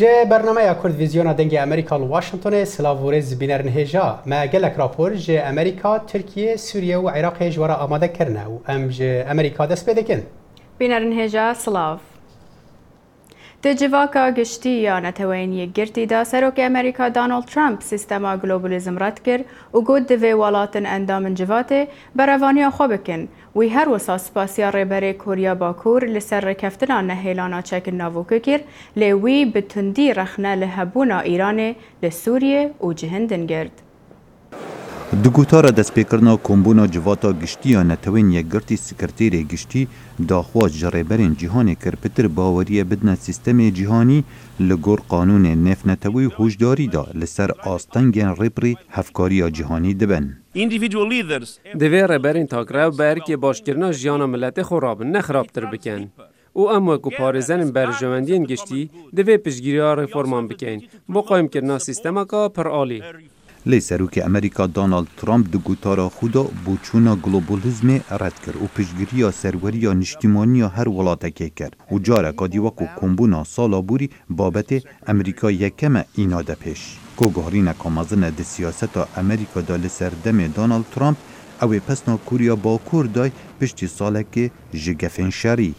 جه برنامه کرد ویزیونا دنگ امریکا لواشنطن سلاورز بینرن هجا ما گلک راپور جه امریکا ترکیه سوریه و عراق جوارا آماده کرنه و ام جه امریکا دست بدکن بینرن هجا سلاف تجواکا گشتی یا نتوانی گرتی دا سروک امریکا دونالد ترامپ سیستما گلوبالیزم رد کر و گود دوی والاتن اندام جواته بروانی خو بکن وی هر وسا سپاسیا ریبری کوریا باکور لسر رکفتنا نهیلانا چک ناوکو کر لیوی بتندی رخنه لهبونا ایران لسوریه و جهندن گرد. دگوتارا دست پیکرنا کمبونا جواتا گشتی یا نتوین یک گرتی سکرتیر گشتی داخواست جریبرین جهانی کرپتر باوریه بدن سیستم جهانی لگور قانون نف نتوی هوشداری دا لسر آستنگین ریبری هفکاری جهانی دبن. دوی ریبرین تاکراو برکی باشکرنا جیانا ملت خوراب نخرابتر بکن. او ام وکو پارزن برجمندین گشتی دوی پشگیری ها ریفورمان بکن با قایم کرنا سیستما که پر آلی. لی سروک امریکا دونالد ترامپ دگوتارا خودا بوچونا گلوبالیزم رد کر و پشگیری سروری نشتیمانی هر ولاتکه کر و جاره کادی وکو کمبونا سالا بوری بابت امریکا یکم اینا ده پیش. کوگهاری نکامازن ده سیاست امریکا دا لسردم دونالد ترامپ اوی پسنا کوریا باکور دای پشتی ساله که جگفین شری.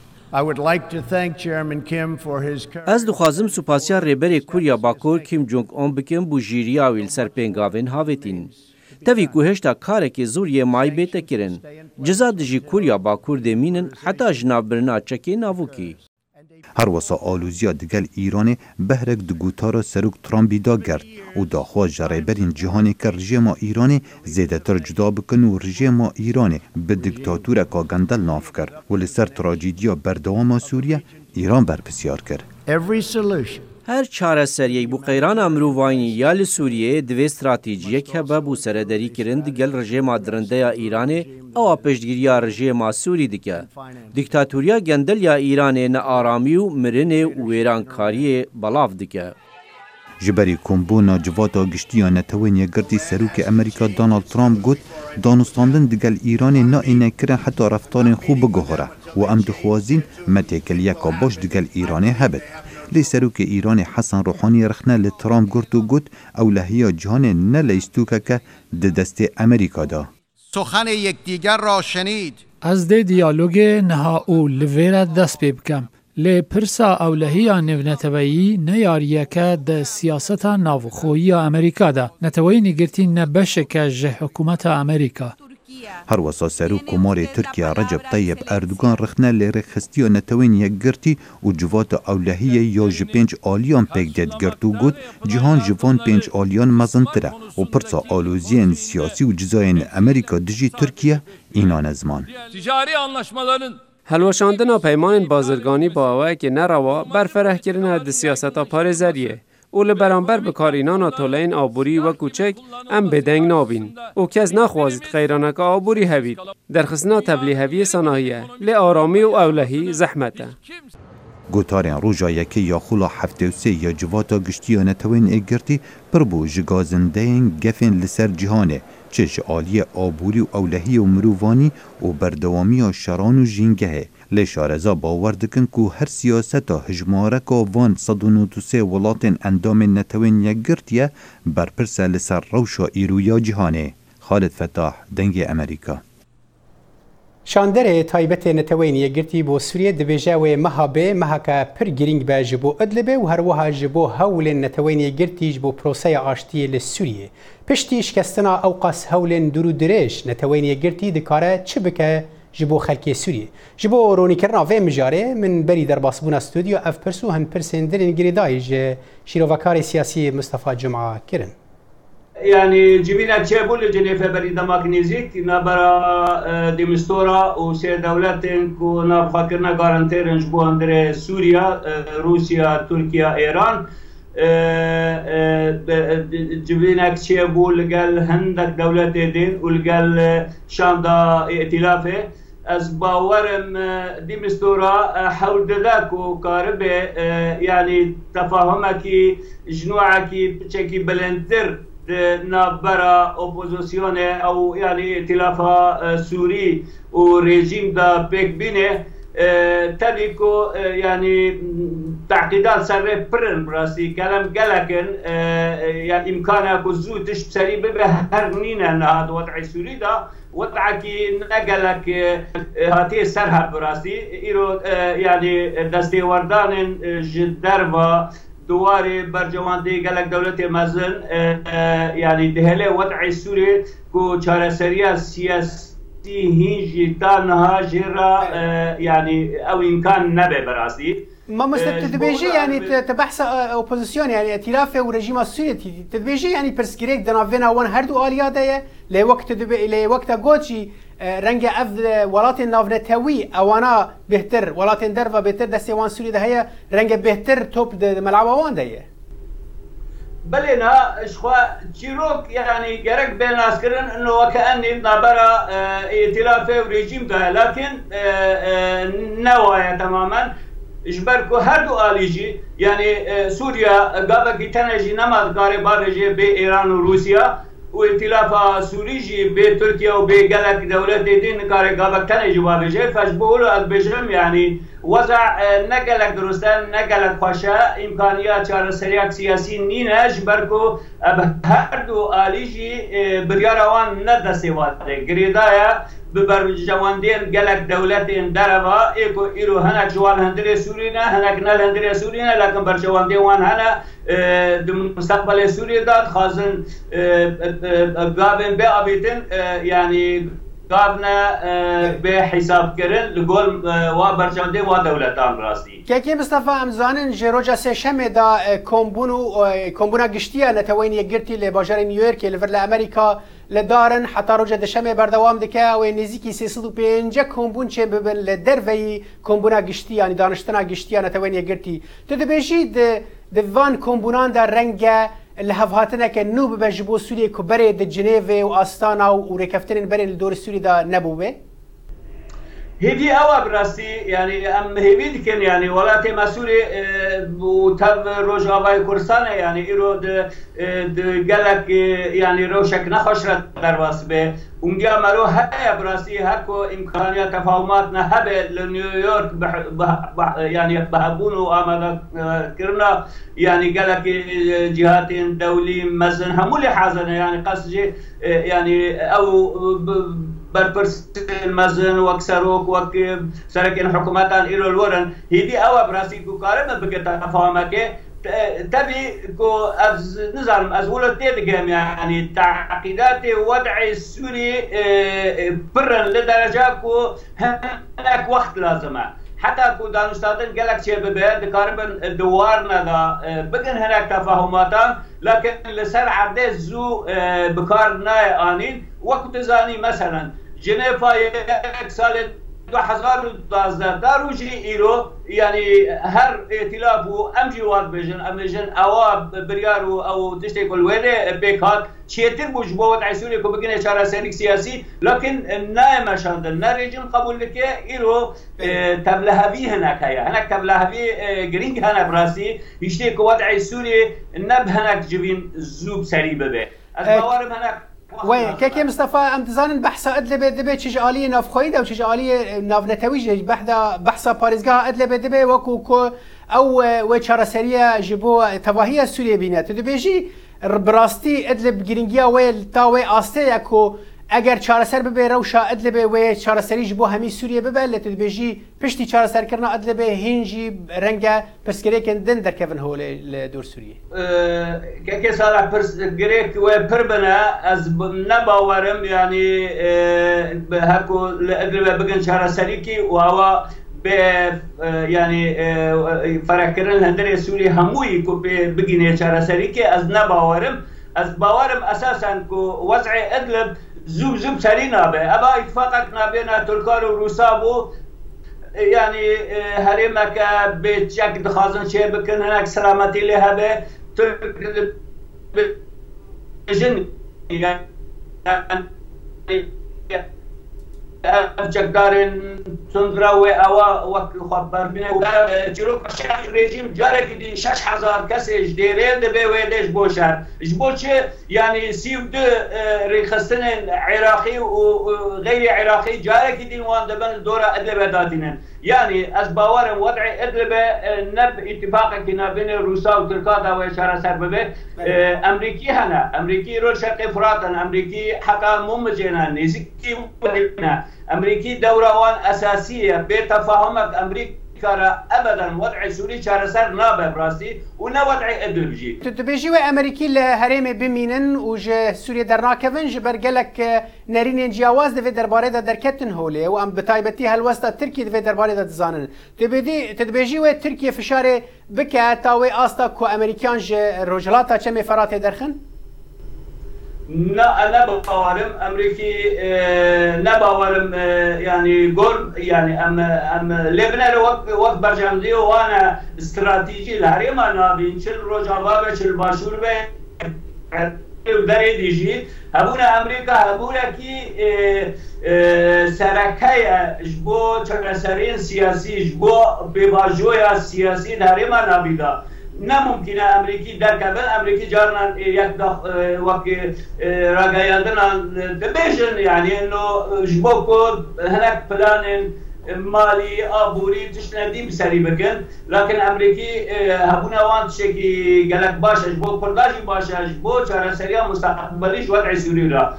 از دخوازم سپاسیا ریبر کوریا باکور کیم جونگ اون بکم بو جیریا ویل سر پنگاوین هاویتین. تاوی کوهشتا کاره که زوریه مای بیتا کرن. جزا دجی کوریا باکور دمینن حتی جناب برنا چکی ناوکی. هر وسا آلوزیا دگل ایران بهرک دگوتارا سروک ترامپی دا گرد و داخواست جریبرین جهانی که رژیم ایران زیده تر جدا بکن و رژیم ایران به دکتاتور که گندل ناف کرد و لسر تراجیدیا بردوام سوریه ایران برپسیار کرد. هر چاره سریعی بو قیران امرووانی یا لسوریه دوی استراتیجیه که بو سرداری کرن دگل رژیم درنده یا ایران او پشتگیری رژیم سوری دکه. دیکتاتوریا گندل یا ایران نه آرامی و مرن و ویرانکاری بلاف دکه. جبری کمبونا جواتا گشتی نتوانی گردی سروک امریکا دونالد ترامپ گفت دانستاندن دگل ایران نه اینه کرن حتی رفتار خوب گهره و ام دخوازین متکلیه که باش دگل ایران هبت. لی سروک ایران حسن روحانی رخنه لترامپ گرد و گفت اولهی جهان نلیستوکه که دست امریکا دا. سخن یکدیگر را شنید. از ده دیالوگ نها او لویر دست بکم. لی پرسا اولهی نتویی نیاریه که ده سیاست ناوخویی امریکا دا. نتویی نگرتی نبشه که جه حکومت امریکا. هر وسا سروک کمار ترکیه رجب طیب اردوگان رخنه لی رخستی و نتوین یک گرتی و جوات اولهی یا جپنج آلیان پیک دید گرت و گود جهان جوان پنج آلیان مزنتره و پرسا آلوزین سیاسی و جزاین امریکا دجی ترکیه اینا نزمان. تجاری انlaşmaların هلوشاندن پیمان بازرگانی با اوه که نروا برفره کرنه ده سیاستا پارزریه. او لبرانبر بکارینانا طولین آبوری و کوچک ام بدنگ نابین. او کس نخوازید خیرانک آبوری هوید. در خصنا تبلیغ صناعیه لی آرامی و اولهی زحمته. گوتارین روژا یکی یا خولا 73 یا جواتا گشتی یا نتوین اگرتی پر بو جگازندهین گفین لسر جهانه چش آلی آبوری و اولهی و مرووانی و بردوامی و شران و جینگهه. لی شارزا باور دکن که هر سیاستا هجمارک و وان 193 ولاتن اندام نتوین یک گرتیه برپرسه لسر روشا ایرویا جهانه. خالد فتاح دنگ امریکا. شاندر تایبت نتوین یک گرتی بو سوریه دبیجه و مهابه مهکا پر گرینگ به جبو ادلبه و هر وها جبو هول نتوین یک گرتی جبو پروسه آشتی لسوریه. پشتی شکستنا اوقاس هولن درو درش نتوین یک گرتی دکاره چه بکه جبو خلکی سوریه. جبو رونی کرنا و مجاره من بری در باسبون استودیو اف پرسو هن پرسندرین گریدایج شیروکار سیاسی مصطفى جمعه کرن. يعني جبنا تشابول جنيفة بريد ماغنيزيك نبرا ديمستورا وسي دولتين كو نفكرنا غارانتيرن جبو اندر سوريا روسيا تركيا ايران جبنا تشابول قال هندك دولتين ولقال شاندا ائتلافه از باورم ديمستورا حول ذاك وقاربه يعني تفاهمك جنوعك بشكل بلندر نابرا اپوزیسیون او یعنی ائتلاف سوری و رژیم دا پیک بینه تبی کو یعنی تعقيدات سر برن براسي كلام قالكن يعني إمكانه كزو تش بسري ببه هرنينا هذا وضع سوري دا وضعكي نقلك هاتي سرها براسي إيرو يعني دستي وردان جدربا دواري برجواندي قالك دولة مازن يعني دهله وضع سوري كو چارەسەریە سیاسی هینجی تانها جرا يعني او امكان نبي براسي ما مستبتدبيجي يعني تبحث اوبوزيسيون يعني ائتلاف ورجيم السوري تدبيجي يعني برسكريك دنافينا وان هردو الياده لوقت غوتشي رنگ افضل ولات نافنتوي اوانا بهتر ولات درفا بهتر دستوان سوري ده هي رنگ بهتر توب ملعب وان ده بلنا اشخوا تشيروك يعني جرك بين عسكرين انه وكاني نبرا ائتلاف ورجيم ده لكن نوايا تماما اجبركو هردو اليجي يعني سوريا قبل تنجي نمط غاربا رجي بايران وروسيا وائتلاف سوريجي بتركيا وبقلق دولة دين كاري قبل تنجي وابجي فاجبولو البجم يعني وضع نقلق درستان نقلق خوشا امكانيات چارەسەریەک سیاسی نینه جبركو هردو اليجي برياروان ندسيواته گريدايا ببرجواندين قلق دولتين دربا ايرو هناك جوال هندري سورينا هناك نال هندري سورينا لكن برجواندين وان هنا مستقبل سوريا داد خازن قابن بأبيتن يعني قابنا بحساب كرن لقول وبرجواندين ودولتان راسي كي مصطفى امزانن جروجا سشم دا كومبونا گشتيا نتوين يگرتي لباجار نيويورك لفر امريكا لدارن حتى روجا دشم بردوام دكا و نزيكي 305 كومبون چه ببن لدروي كومبونا گشتيا يعني دانشتنا گشتيا نتوين يگرتي تدبيجي د وان كومبونان دا رنگا لهفهاتنا كنوب بجبو سوريا كبري د جنيف واستانا وريكفتن برين الدور السوري دا نبوبه هذه أواب راسي يعني أم هذي كن يعني ولاتي مسؤولي وتب روجاوي كورسانة يعني إيرود قالك يعني روشك نخشرت درواس به ونجا مرو هيا براسي هكو إمكانيات تفاهماتنا هبه لنيويورك يعني بهبونو آماده كرنا يعني قالك جهات دولي مزن همولي حازنا يعني قصدي يعني أو برپرس مزن وكسروك وك سركن حكوماتان إيرو الورن هذه أواب راسي كو كارم بكتا تفاهمك تبي كو از نظام از ولتي دقم يعني تعقيدات وضع السوري برن لدرجة كو هناك وقت لازمه حتى كو دانشتادن قالك شيء ببيت دكاربن دوارنا دا بقن هناك تفاهماتان لكن لسر عرده زو بكارنا آنين وقت زاني مثلا جنيفا یک سال 2012 داروجي إيرو يعني هر ائتلاف أمجي واد بجن أواب بريارو أو تشتي كل وين بيكات شيتر بوجبوت عسولي كو بقينا شارع سيرك سياسي لكن نايم شاندن ناريجن قبول لك إيرو تبلهبي هناك هناك تبلهبي جرينج هنا براسي يشتي كو وضع سوري نب هناك جبين زوب سريبه به الموارد هناك وين كي مصطفى امتزان بحث ادلبه دبي تشج آلية نافخويده و تشج آلية نافنتويج بحث باريزغا ادلبه دبي وكو او وچارەسەریە جبو تواهي سوريا بينات دبيجي براستي ادلب گرينگيا ويل تاوي آسته كو اگر چارەسەر ببه روشا ادلبه و چارەسەری جبو همي سوريا ببه لتدبيجي پشتي چارەسەر كرنا ادلبه هنجي رنگا پرسكريكن دن دركفن هو لدور سوريا كي صار پرسكريك و پربنا از نباورم يعني هكو ادلبه بگن چارەسەریكي و هوا يعني فركرن هندري سوري هموي كو بگينه چارەسەریكي از نباورم از باورم اساسا كو وضع ادلب زوب سرينا به ابا اتفاقك نابينا تركار وروسابو يعني هرمك بتشك دخازن شيء بكن هناك سلامتي لها به ترك جن يعني أفجدارن سندراوي أوا وقت خبر بينه جروك شاف رجيم جارك دي 6000 كسي جديرين دبي ويدش بوشار جبوش يعني سيود ريخستن عراقي وغير عراقي جارك دي وان دبن الدورة أدلب دادينن يعني از باورم وضع ادلب نب اتفاق كنا بين روسا وتركيا وشارع سربه امريكي هنا امريكي رول شرق افراط امريكي حقا ممجنا نزكي امريكي دوروان اساسيه بتفاهمك امريكا ابدا وضع سوري شارسر نابه براسي ونا وضع ادلبجي تبيجي امريكي لهرم بمينن وج سوريا درناكفن جبرجلك نارين جواز دفي درباره دركتن هولي وام بتايبتي هالوسط تركي دفي درباره دزانن تبيجي تركيا فشار بك تاوي استا كو امريكان روجلاتا كم فرات درخن لا أنا باورم أمريكي نباورم يعني قول يعني أم لبنان وقت برجمدي وأنا استراتيجي الهرم أنا بينشل رجعوا بشل باشور به داري ديجي هبونا أمريكا هبونا كي سركايا جبو تكسرين سياسي جبو بباجويا سياسي الهرم أنا بيدا نممكن امريكي دركبن امريكي جارنا يقدر وقت رجعياتنا دبيجن يعني انه جبوكو هناك بلان مالي ابوري تشندي بسري بكن لكن امريكي هبونا وان شكي قالك باش جبو كرداجي باش جبو شارع سريع مستقبلي وضع سوريا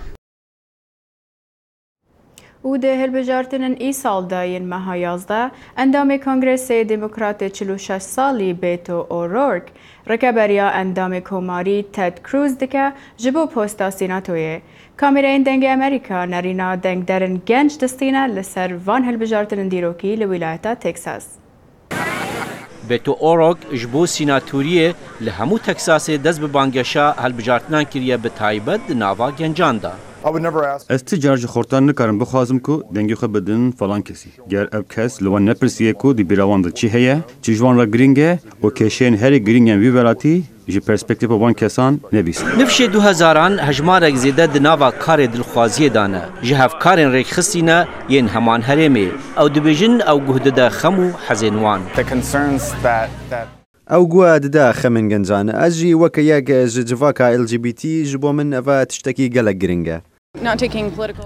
وده هلبجارتن ای سال داین ماه 11 اندام کنگرس دموکرات 46 سالی بیتو اورورک رکبریا اندام کوماری تد کروز دکه جبو پوستا سیناتویه کامیرین دنگ امریکا نرینا دنگ درن گنج دستینه لسر وان هلبجارتن دیروکی لولایتا تکساس بیتو اورورک جبو سیناتوریه لهمو تکساس دز ببانگشا هلبجارتنان کریه بتایبت ناوا گنجاندا از تجارج خورتان نکارم بخوازم کو دنگی خو بدن فلان کسی گر اب کس لوان نپرسیه کو دی بیراوان چی هيا چی جوان را گرینگه و کشین هری گرینگن وی ولاتی جی پرسپکتیو وان کسان نبیس نفش 2000 هجمارک زیده دناوا کار دلخوازی دانه جهف کارن ریک خستینه ین همان هرمه او دبیجن او گهده خمو حزینوان او گوا ددا خمن گنجان اجی وکیاگ جواکا LGBT جبو من اوا تشتکی گلک گرینگه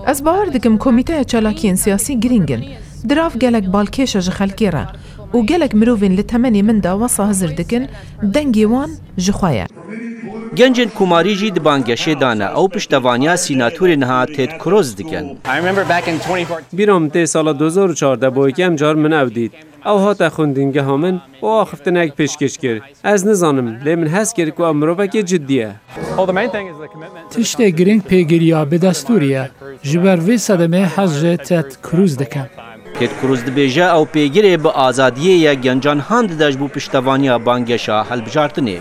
از باور دکم کمیته چالاکین سیاسی گرینگن دراف گلک بالکیش جخلکی را و گلک مروفین لتمنی من دا وصا هزر دکن دنگی وان جخوایا گنجن کوماری جی دبانگشه دانه او پشتوانیا سیناتور نها تد کروز دکن بیرام تی سال 2014 با یکم جار من اودید او هات خوندینگه هامن و آخفتنک پیشکش کرد از نزانم لیمن هست کرد که امروبک جدیه تشت گرینگ پیگیریا به دستوریه جبر وی صدمه حجه تد کروز دکن تد کروز دبیجه او پیگیره به آزادیه یا گنجان هاند داش بو پشتوانیا بانگشا هلبجارتنه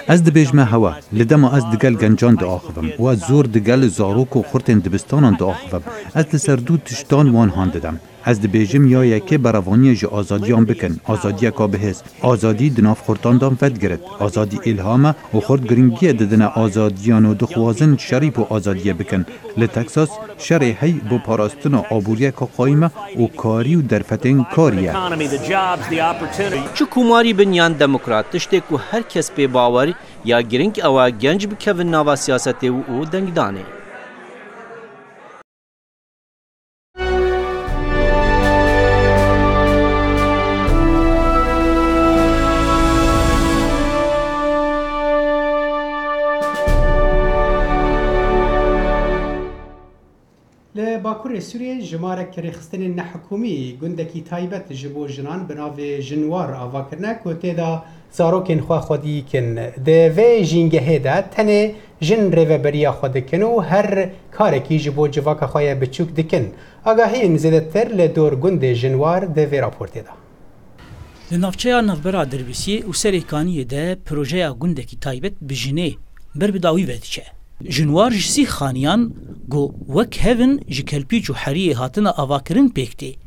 از دبیجمه هوا لدما از دگل گنجان دا آخوم و از زور دگل زاروک و خورتن دبستانان دا آخوم از لسردو تشتان وان هانددم از دبیجم یا یکی براوانی جه آزادیان بکن آزادی که بهست آزادی دناف خورتان دام فد گرد آزادی الهامه و خورد گرینگی ددن آزادیان و دخوازن شریف و آزادی بکن لتکساس شرع هی با پاراستن آبوریه که قایمه و کاری و درفتن کاریه چو کوماری بنیان دموکرات تشته که هر کس به باور یا گرینگ او گنج بکون ناوا سیاست و دنگدانه باکوور سوریه جمارک رخصتن نحکومی گندکی تایبت جبو جنان بناو جنوار آواکرنه که تیدا زاروکن خواه خودی کن ده و جینگه هیده تنه جن رو بریا خود کن و هر کارکی جبو جواک خواه بچوک دکن آگاهی نزیده تر لدور گند جنوار ده و راپورت ده لنافچه نافبرا درویسی و سریکانی ده پروژه گندکی تایبت بجنه بر بداوی ودیچه جنوار جسی خانیان گو وک هفن جکلپی جو حریه هاتنا آواکرین پیکتی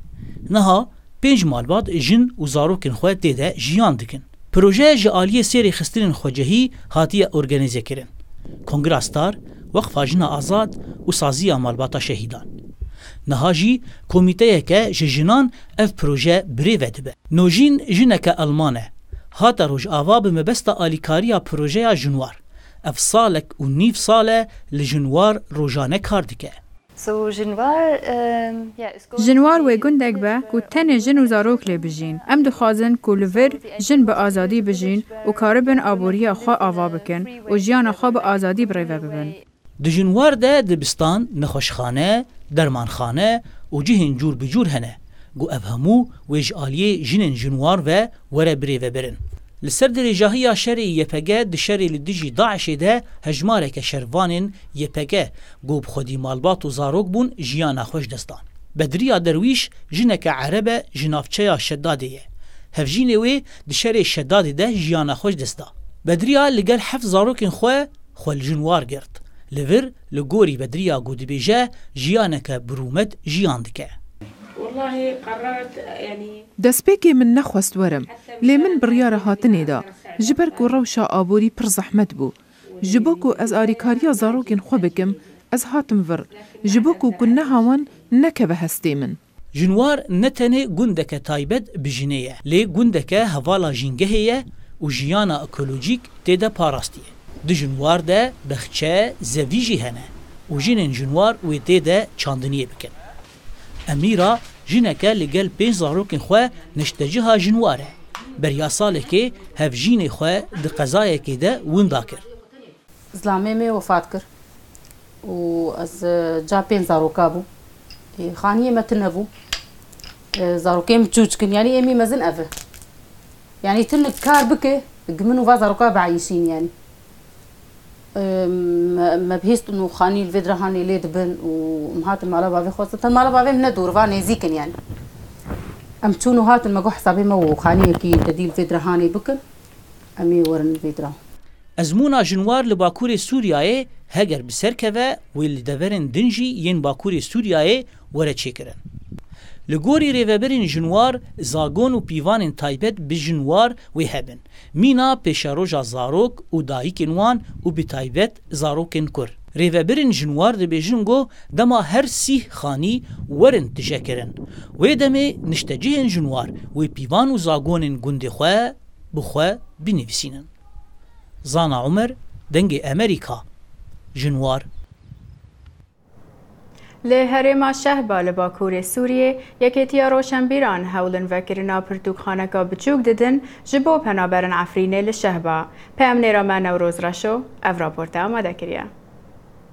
نها 5 مال بعد جن و زاروکن خواه دیده جیان دکن پروژه جعالی سری خسترین خوجهی هاتیه ارگانیزه کرن کنگراستار وقفا جن آزاد و سازی مالباتا شهیدان نها جی کمیته که جنان اف پروژه بری ودبه نوجین جنک المانه هاتا روش آوا بمبستا آلیکاریا پروژه جنوار اف سالک و نیف ساله لجنوار روزانه کار دکه جنوار و گندک به کو تن جن و زاروک لی بجین ام دخوازن کو لور جن به آزادی بجین و کاربن آبوری خوا آوا بکن و جیان خوا به آزادی بریوه ببن. د جنوار ده دبستان نخوشخانه درمانخانه و جهن جور بجور هنه گو افهمو ویج آلیه جنن جنوار و وره بریوه برن. لسر درجاهی شری یپگه دشری لدیجی داعش ده هجماره که شروانین یپگه گوب خودی مالبات و زاروک بون جیانا خوش دستان. بدریا درویش جنک عربه جنافچه شداده هفجینه وی دشری شداده ده جیانا خوش دستا. بدریا لگل حف زاروکین خواه الجنوار گرد. لور لگوری بدریا گودی بیجه جیانک برومت جیان دکه. والله قررت يعني دەستپێکێ من نەخواست وەرم لێ من بڕیارە هاتنێدا ji ber ku rewşa aborî pir zehmet bû ji bo ku ez alîkariya zarokên xwe bikim ez hatim vir ji bo ku nehawan nekeve hestê min. Jinwar ne tenê gundeke taybet bijînê ye lê gundeke hevala jîngehê ye û jiyana ekolojîk têde parastiye. Di jinwar de bexçe zevî jî hene û jinên jinwar wê têde çandiniyê bikin. Emîra jineke li gel 5 zarokên xwe neşteciha jinwar e. Beriya salekê hevjînê xwe di qezayekê de winda kir. Zlamê me wefat kir û ez ca 5 zaroka bû. Xaniyê me tune bû. Zarokên çûçkin yanî emî mezin ev. Yani tin kar bike gimin û va zaroka beîşîn yani. ما بهست انه خاني الفيدرا هاني لي دبن ومهات المالا بافي خاصة المالا بافي من دور فاني زيكن يعني ام تشونو هات المجو حسابي مو خاني كي تدي الفيدرا هاني بكن امي ورن الفيدرا ازمونا جنوار لباكوري سورياي هجر بسركفه واللي دفرن دنجي ين باكوري سورياي ورا تشيكرن لگوری ریوبرین جنوار زاگون و پیوان تایبت به جنوار و هبن مینا پیشاروجا زاروک و دایکن وان و به تایبت زاروکن کر ریوبرین جنوار ده بیجنگو دما هر سی خانی ورن تجکرن و دمه نشتجهن جنوار و پیوان و زاگونن گنده خواه بخواه بنویسینن. زانا عمر دنگ امریکا جنوار لی هرما شهبا لباکور سوریه یکیتیا روشنبیران هولن وکرنا پرتوکخانکا بچوک ددن جبو پنابرن عفرینه لشهبا پیامنی را من نوروز راشو او راپورت آماده کریا.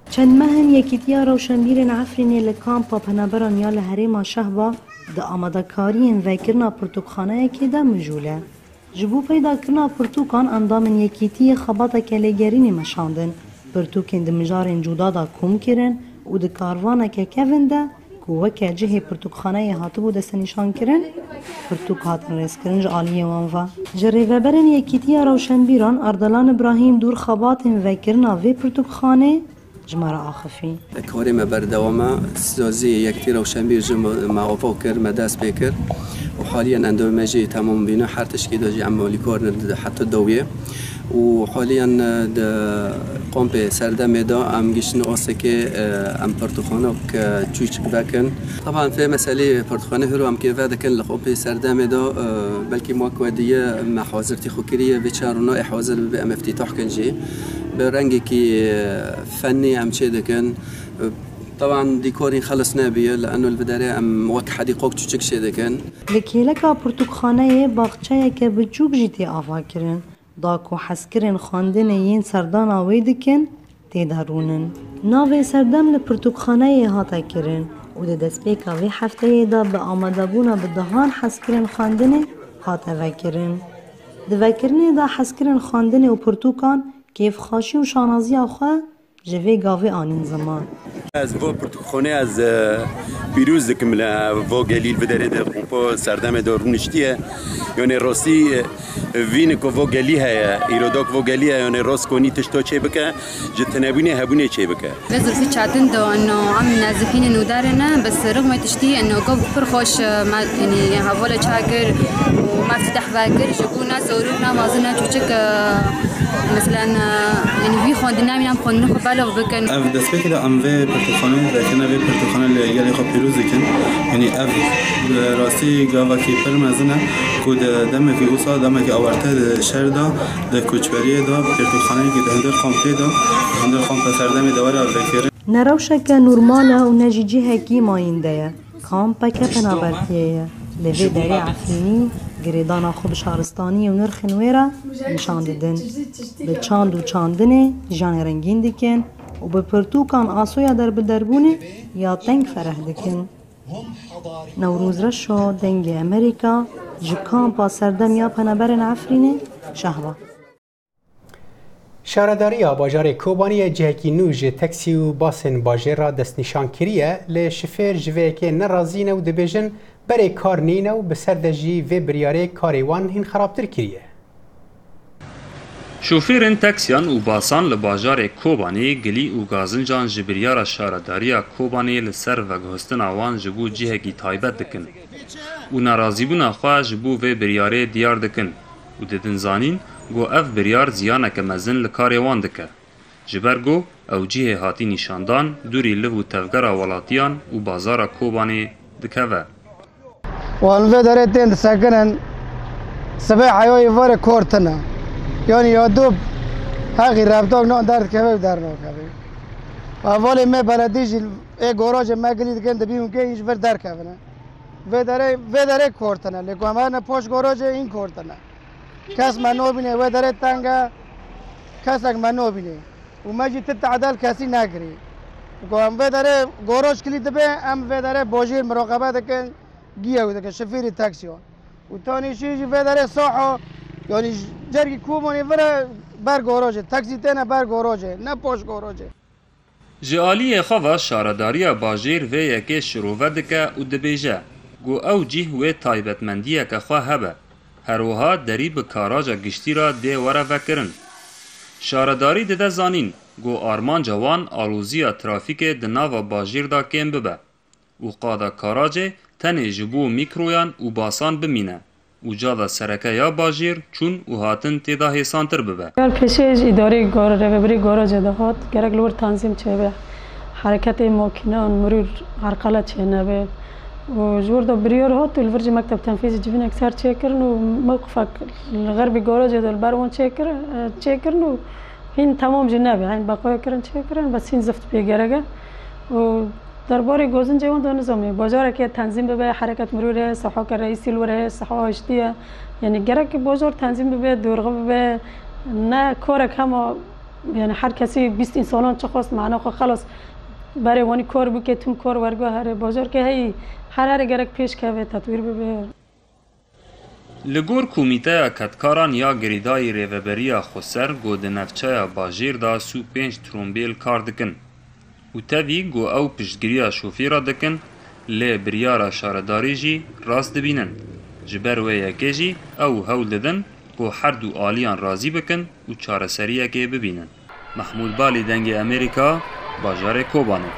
چند مهن یکیتیا روشنبیرن عفرینه لکامپا پنابران یا لهرما شهبا دا آماده کارین وکرنا پرتوکخانه که دا مجوله. جبو پیدا کرنا پرتوکان اندامن یکیتی خباتا کلیگرین مشاندن پرتوکین دمجارن جودا دا کوم کرن و د کاروانه که کونده کوکه جهه پرتوکخانه هاتبو دست نشان کرن پرتوک هاتن ریس کرنج آلیه وانوا جریوبرن یکیتیا روشنبیران اردلان ابراهیم دور خباتن وکرنا وی پرتوکخانه جمره آخفی کاری ما بردوامه سازی یکتی روشنبیر معافو کر مدرس بکر و حاليا اندوماجي تمام بينا حرتش كده جي عمالي كورن حتى الدوية وحاليا قوم بسردم دا ام جيشن اوسكي ام برتخانه كتشويش باكن طبعا في مساله برتخانه هرو ام كيف هذا كان لقوم بسردم دا بلكي مواكوديه مع حاضرتي خوكريه بتشارنا حاضر بام افتتاح كنجي برنجي كي فني ام شي كان طبعا ديكورين خلصنا بيه لانه البدايه ام وقت حديقه تشك شي دكن لكيلكا برتقانه باغچه که بچوک جيتي افا كرن داكو حسكرن خواندن ين سردانا ويدكن تيدارونن ناوي سردم لبرتقانه هاتا كرن و د دسپیکا وی هفته دا به آماده بونا به دهان حسکرن خواندن هاتا وکرن د وکرنه دا حسکرن خواندن و پرتوکان کیف خاشی و شانازی آخوا جوی گاوی آنین زمان از با پرتوخانه از پیروز دکم و گلیل بداره در قمپا سردم دارونشتیه یعنی راستی وین که و گلی های ایراداک و گلی های یعنی راست کنی تشتا چه بکه جتنبونه هبونه چه بکه لازم في چاتن دو انه عم نازفين انه دارنا بس رغم تشتي انه قب فرخوش يعني هواله شاكر وما فتح باكر جبوا ناس ورونا مازنا تشك مثلا يعني في خواندنا مينام خواندنا خباله وبكن اف دسبه كده ام في برتقانه لكن في برتقانه اللي يلي خو بيروز كان يعني اف راسي غاوا كي برمزنا كود دم في اوسا دم كي اورته شردا د کوچبری دا برتقانه كده هندر قامته دا هندر قام سردم دوره فکر نروشك نورمالا ونجيجي هكي مايندية كامبا كبنا برتيه لفي داري عفريني گریدانا خوب شهرستانی و نرخ نویرا نشان دادن به چاند و چاندنه جان رنگین دکن و به پرتوکان آسویا در بدربونه یا تنگ فرح دکن نوروز رشو دنگ امریکا جکان با سردم یا پنبرن عفرینه شهوه شارداری باجار کوبانی جهکی نوج تاکسی و باسن باجر را دست نشان کریه ل شفر جوه که نرازینه و دبیجن برای کار نینه و بسردجی و بریاره کاریوان هین خرابتر کریه. شوفیرن تاکسیان و باسان لباجار کوبانی گلی و گازنجان جبریار شارداری کوبانی لسر و گهستن آوان جبو جهکی تایبت دکن و نرازی بونا خواه جبو و بریاره دیار دکن و ددن زانین گو اف بریار زیانک مزن لکاریوان دکه. جبرگو او جه هاتی نشاندان دوری لو تفگر ولاتیان و بازار کوبانی دکه و. والله داره تند سکنن سبع حیوی واره کورتنا یعنی یادوب حقی رفتاق نه درد که در نه که اولی من بلدیش یک گاراژ مگلی دکن دبیون که هیچ ور در که و داره کورتنا لیکن همه پاش گاراژ این کورتنا کس منو بینه و داره تنگه کس اگ منو بینه و مجی تعدال کسی نگری و داره گاراژ کلید به هم و داره باجیر مراقبه دکن گیه و دکن شفیر تاکسی و تانی شیجی و داره صاحو یعنی جرگی کوبانی وره بر گاراژ تاکسی تنه بر گاراژ نه پاش گاراژ جالی خوا شارداری باجیر و یکی شروع دکه و دبیجه گو او جیه و تایبتمندیه که خواه هبه هروها دری به کاراج گشتی را ده وره وکرن. شارداری ده زانین گو آرمان جوان آلوزی ترافیک دناو باجیر دا کم ببه و قادا کاراج تنه جبو میکرویان و باسان بمینه و جادا سرکه یا باجیر چون و هاتن تیدا حسانتر ببه. پیشش اداره رهبری گاراج دهات گرگ لور تنظیم چه به حرکت ماکینان مرور عرقله چه نبه و جور دا بریار هات و الورج مکتب تنفیذ جوین اکثر چه کرن و موقف غرب گاراج دل برون چه کرن و این تمام جنبه این بقای کرن چه کرن بس این زفت بگیره و درباره گوزن جوان دو نظامی بازار که تنظیم به حرکت مرور صحاک رئیسی لوره صحا اشتیه یعنی گرک بازار تنظیم به دورغه به نه کارک هم یعنی هر کسی 20 انسانان چه خواست معنا خلاص برای وانی کار بو که تم کار ورگو هر بازار که هی هر گرک پیش که تطویر به لگور کمیته کتکاران یا گریدای ریوبریا خسر گود نفچه باجیر دا سو 5 ترومبیل کار دکن و تاوی گو او پشتگیریا شوفیرا دکن لی بریارا شارداری جی راست دبینن جبر و یکی جی او هول ددن گو هر دو آلیان رازی بکن و چارسریه که ببینن. محمود بالی دنگ امریکا باجار کوبانه.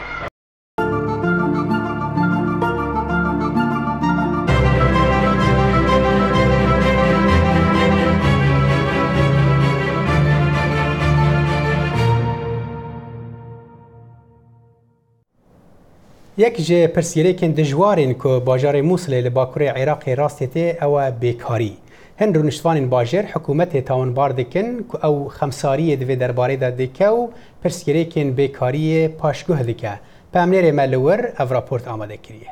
یک جه پرسیلیکن دجوارین که باجار موصل لباکوری عراق راستیته او بیکاری. هن رونشتوان باجر حکومت تاونبار دکن که او خمساری دوی درباره دادکه و پرسیلیکن بیکاری پاشگوه دکه. پامنیر ملور او راپورت آماده کریه.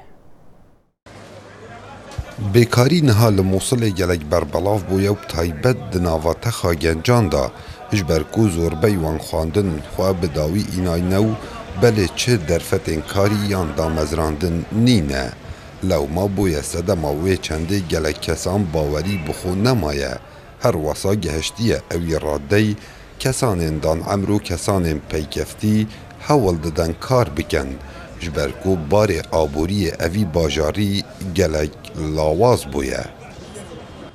بیکاری نها لموصل گلک بربلاف بویا و تایبت دناوات خاگنجان دا اجبرکو زوربی وان خواندن خواه بداوی اینای نو بله چه درفتین کاری یان دامزراندن نینه لو ما بوی سدما وی چنده گلک کسان باوری بخو نمایه هر واسا گهشتیه اوی راده کسان دان عمرو کسان پیکفتی حول ددن کار بکن جبرکو بار آبوری اوی باجاری گلک لاواز بویه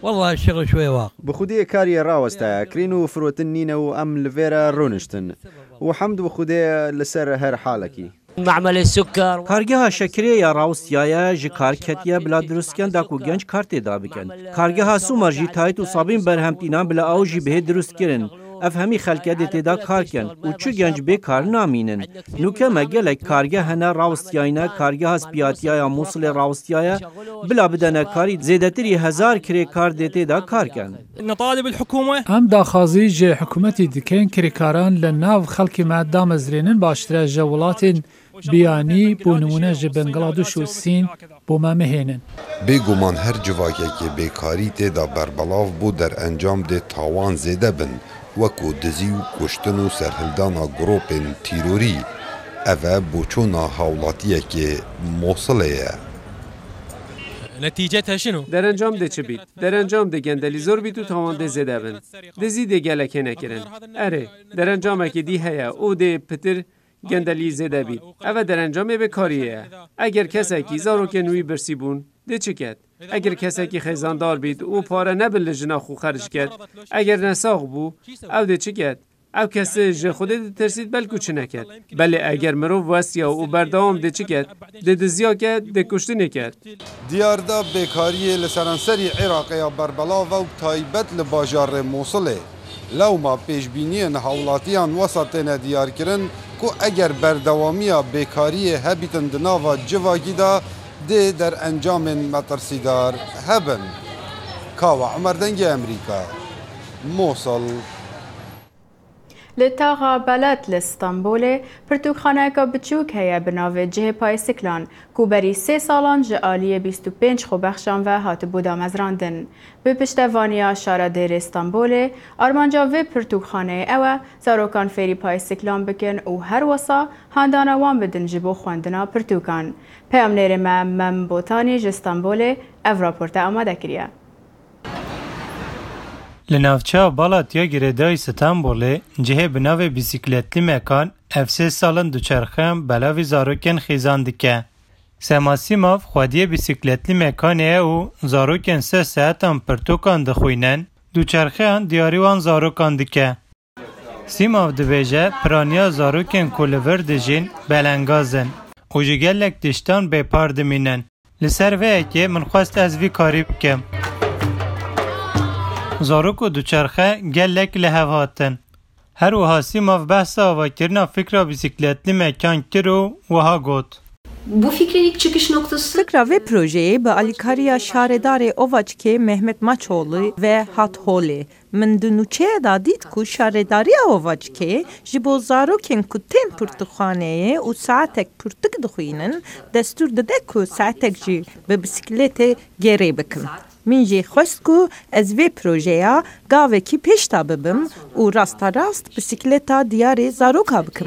والله الشغل شوي واقع بخودي كاري راوستا كرينو فروتن نينو ام لفيرا رونشتن وحمد بخودي لسر هر حالكي معمل السكر کارگاه شکری یا راوستیای جکار کتیه بلا درستکن داکو گنج کارت دا بکن کارگاه سومر جی تایت و صابین برهمتینان بلا او جی به درست کرن اف همی خلکه دی تیدا کار کن و چو گنج به کار نامینن نوکه مگلک کارگه هنه راوستیاینا کارگه هسپیاتیایا موصل راوستیایا بلا بدن کاری زیدتری 1000 کری کار دی تیدا کار کن نطالب الحكومة ام داخازی جه حکومتی دکن کریکاران لناو خلکی مادام ازرینن باشتره جولاتین بیانی بو نمونه جه بنگلادوش و سین بو ما مهینن. بگومان هر جواکی که بیکاری تیدا بربلاف بو در انجام ده تاوان زیده بن وکو دزی و کشتن و سرهلدانا گروپین تیروری اوه بوچونا حولاتیه که موصله نتیجتها شنو؟ در انجام ده چه بید؟ در انجام ده گندلی زور بید و تاوان ده زده بن دزی ده گلکه نکرن اره در انجام که دی هیا او ده پتر گندلی زده بید اوه در انجام به کاریه اگر کسی که زارو که نوی برسی بون ده چه کد؟ اگر کسی که خیزاندار بید او پاره نبل جنا خو خرج کرد اگر نساق بو او ده چه کد؟ او کسی جه خوده ترسید بلکو چه نکد بله اگر مرو واسیا او بردام ده چه کد؟ ده دزیا کد ده کشته نکد دیاردا بیکاری لسرانسری عراقی بربلا و تایبت لباجار موصله لو ما پیشبینی نحولاتیان وسطین دیار کرن کو اگر بردوامی بیکاری هبیتن دناوا جواگی دا ده در انجام مترسیدار هبن کاوا عمردنگ امریکا موصل لتاغا بلد لستانبول پرتوخانه که بچوک هیا بناوه جه پای سکلان کو بری 3 سالان جعالی 25 خوبخشان و هات بودا مزراندن. به پشتوانیا شارادر استانبول آرمانجا و پرتوخانه اوه زاروکان فیری پای سکلان بکن و هر وسا هندانوان بدن جبو خواندنا پرتوکان. پیامنیر مم بوتانی جستانبول او راپورت آماده کریه. لناوچه بالاتیا گردای ستانبول جهه بناو بیسیکلتلی مکان افسه سالن دوچرخم بلاوی زاروکن خیزان دکه. سماسیماف خودیه بیسیکلتلی مکانه او زاروکن 3 ساعتان پرتوکان دخوینن دوچرخه دیاریوان زاروکان دکه. سیماف دویجه پرانیا زاروکن کولور دجین بلنگازن. اوجگلک دشتان به پاردمینن. لسر وی که من خواست از وی کاری بکم. زاروک و دوچرخه گلک لحواتن. هر وها سیماف بحث آوا کرنا فکر بیسیکلتلی مکان کرو وها گوت. Bu fikrin ilk çıkış noktası Fikra ve projeyi به الیکاریا شهردار اوواچکی محمد ماچولو و هاتهولی من دنوچه دا دید کو شهرداری اوواچکی جبو زاروکن کو تیم پرتوخانه و ساعتک پرتک دخوینن دستور داده کو ساعتک جی به بسیکلت گری بکن. من جی خواست کو از وی پروژه گاوه کی پیشتا ببم و راستا راست بسیکلتا دیار زاروکا بکم.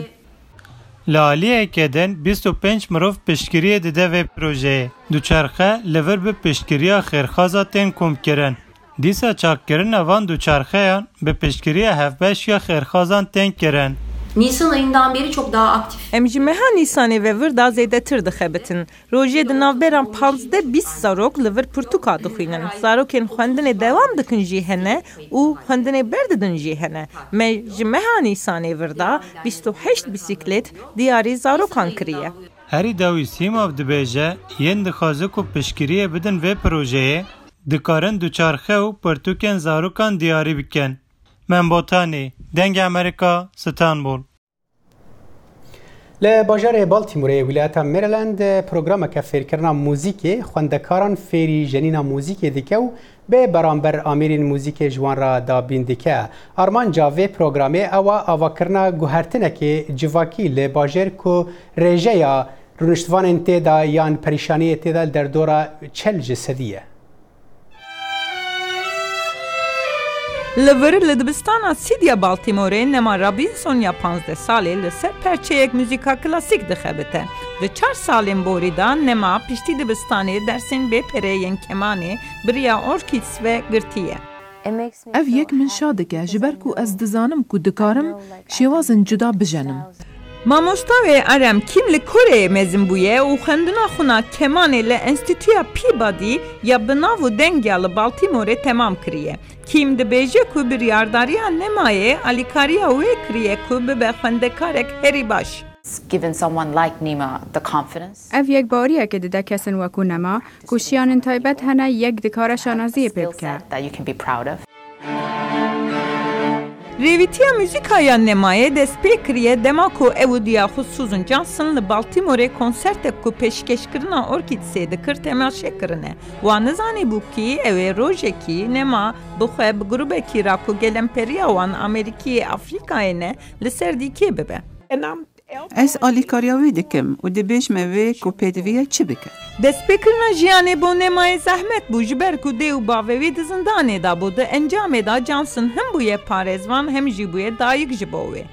لالیه کدن 25 مروف پشگیری دیده و پروژه دوچرخه لور به پشگیری خیرخوازاتین کم کرن. دیسا چاک کرن اوان دوچرخه به پشگیری هفبش یا خیرخوازان تین کرن. Nisan ayından beri çok daha aktif. Emjimeha Nisan'ı ve vırda zeydetir dıxebitin. Roje de navberan 15-20 zarok liver purtuka dıxuynen. Zaroken xwendine devam dıkın jihene u xwendine berdidin jihene. Me jimeha Nisan'ı vırda 28 bisiklet diyari zarokan kiriye. Heri dawi Sîmav dibêje yên dixwaze ku piştgiriyê bidin vê projeyê dikarin duçarxe û pirtûkên zarokan diyarî bikin. Membotanê, Dengê Amerîka, Stanbul. ل باجار بالتیمور ولایت مریلند پروگرام که فیرکرنا موزیک خوندکاران فیری جنینا موزیک دیکه و به برانبر آمیرین موزیک جوان را دابین دیکه آرمان جاوه پروگرامه او آواکرنا گوهرتنه که جواکی ل باجار کو رژه یا رونشتوان انتدا یان پریشانی انتدا در دورا چل جسدیه لور لدبستان سیدیا بالتیموره نما رابینسون یا 15 ساله لسر پرچه یک موزیکا کلاسیک دخبته و 4 سالین بوریدان نما پشتی دبستانه درسین به پرین کمانه بریا ارکیدس و گرتیه. اف یک من شادکه جبرکو از دزانم کو دکارم شیوازن جدا بجنم. مامۆستاوێ ئەرەم کیم لە کۆرەیە مێزم بوویە و خوێندنا خونا کەمانێ لە ئەنستیتویا پیبادی یا بناو و دەنگیا لە بالتیمۆرێ تەمام کریە. کیم دەبێژە کو بریارداریان نەمایە ئالیکاریە وێ کریە کو ببە خوێندەکارێک هێری باش. اف یک باریه که دیده کسن وکو نما کوشیان تایبت هنه یک دکار شانازی پیب که. ریویتیا موزیکایا نمایه دست پیکریه دما کو اودیا خود سوزن جانسن لبالتیموره کنسرت کو پیشکش کرنا ارکید سیده کر تماشا کرنه و نزانی بو کی اوه روژه کی نما بخواه بگروبه کی راکو گلمپریا وان امریکی افریقای نه لسردی کی ببه از آلیکاریاوی دکم و دبیش موی کو پیدویه چی بکن؟ دست بکرنا جیانه بو نمای زحمت بو جبر کو دیو باوی دزندانه دا بوده انجام دا جانسن هم بوی پارزوان هم جی بوی دایک جبوه.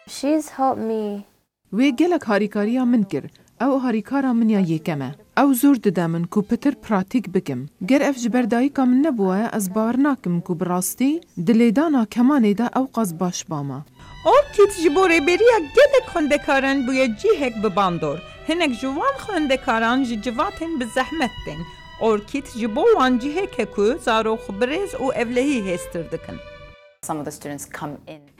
She's helped me. وی گلک هاریکاریا من کر او هاریکارا من یا یکمه او زور دده من کو پتر پراتیک بکم گر اف جبر دایکا من نبوه از باور ناکم کو براستی دلیدانا کمانه دا او قاز باش باما ارکید جبوره بریا گلک خندکارن بوی جیهک بباندور هنک جوان خندکاران جواتن بزحمت دن ارکید جبوان جیهک کو زارو خبرز او اولهی هستر دکن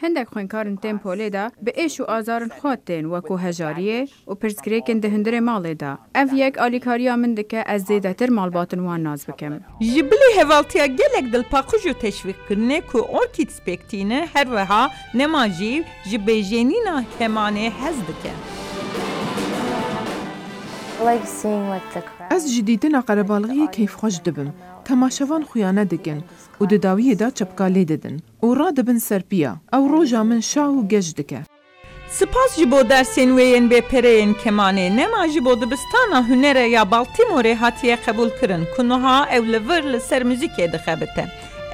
هندك خوينكارن تيمبو ليدا بإيش وآزارن خواتين وكو هجارية وبرسكريكن دهندري ماليدا أف يك آليكاريا من دكا از زيدتر مالباتن وان ناز بكم جبلي هوالتيا گلك دل پاقوجو تشويق کرنه كو اوركيد سپيكتينه هر وها نماجي جبيجينينا همانه هزدكه از جدیدنا قربالغی کیف خوش دبم تماشاوان خویانه دکن و دداویه دا چپکالی ددن و را دبن سرپیا او روژا من شاو گج دکه سپاس جبو درسین وین به پرین کمانه نما جبو دبستانا هنره یا بالتیموره هاتیه قبول کرن کنوها او لور لسر موزیکه دخبته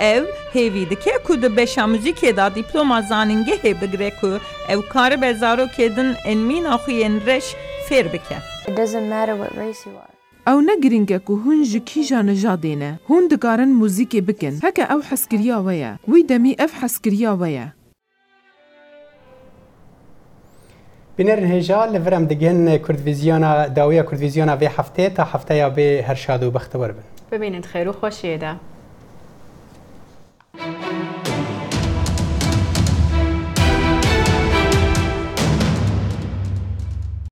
او هیوی دکه که ده بشا موزیکه دا دیپلوما زاننگه بگره که او کار بزارو کدن انمین آخوین رش فیر بکه It doesn't matter what race you are. او نگرینگه که هون جکی جانجا دینه هون دگارن موزیکی بکن هکا او حسکریا ویا وی دمی اف حسکریا ویا بنرن هجا لورم دگن کردویزیانا داویا کردویزیانا به هفته تا هفته یا به هر شاد و بختور بن ببینید خیر و خوشیه ده